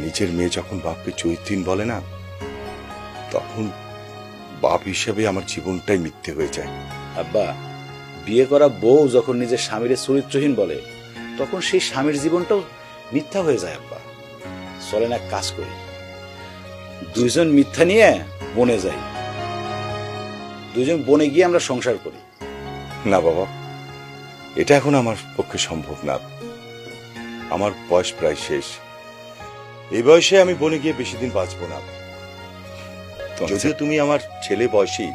নিজের মেয়ে যখন বাপকে চরিত্রহীন বলে না, তখন বাপ হিসেবে আমার জীবনটাই মিথ্যে হয়ে যায়। আব্বা, বিয়ে করা বউ যখন নিজের স্বামীর চরিত্রহীন বলে, তখন সেই স্বামীর জীবনটাও মিথ্যা হয়ে যায়। আব্বা, চলেন এক কাজ করি, দুইজন মিথ্যা নিয়ে বনে যাই, দুইজন বনে গিয়ে আমরা সংসার করি। না বাবা, এটা এখন আমার পক্ষে সম্ভব না। আমার বয়স প্রায় শেষ। এই বয়সে আমি বনে গিয়ে বেশি দিন বাঁচবো না। যদিও তুমি আমার ছেলে বয়সী,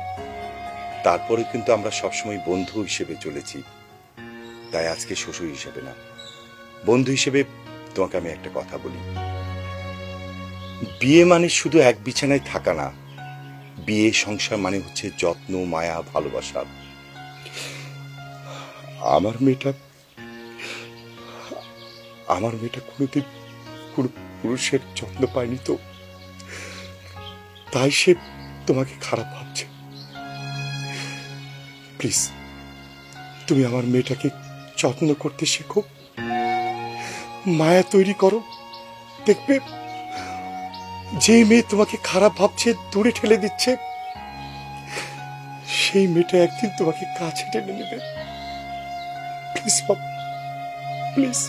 তারপরে কিন্তু আমরা সবসময় বন্ধু হিসেবে চলেছি। তাই আজকে শ্বশুর হিসেবে না, বন্ধু হিসেবে তোমাকে আমি একটা কথা বলি। বিয়ে মানে শুধু এক বিছানায় থাকা না, বিয়ে সংসার মানে হচ্ছে যত্ন, মায়া, ভালোবাসা। আমার মেয়েটা কোনোদিন কোনো পুরুষের যত্ন পায়নি, তো তাই সে তোমাকে খারাপ ভাবছে। প্লিজ, তুমি আমার মেয়েটাকে যত্ন করতে শেখো, মায়া তৈরি করো। দেখবে, যে মেয়ে তোমাকে খারাপ ভাবছে, দূরে ঠেলে দিচ্ছে, সেই মেয়েটা একদিন তোমাকে কাছে টেনে নেবে। প্লিজ বাবা, প্লিজ।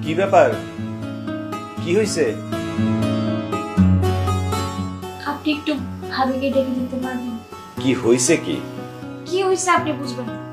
কি ব্যাপার, কি হয়েছে? আপনি একটু ভাবিকে ডেকে দিতে পারবেন? কি হয়েছে? কি কি হয়েছে আপনি বুঝবেন না।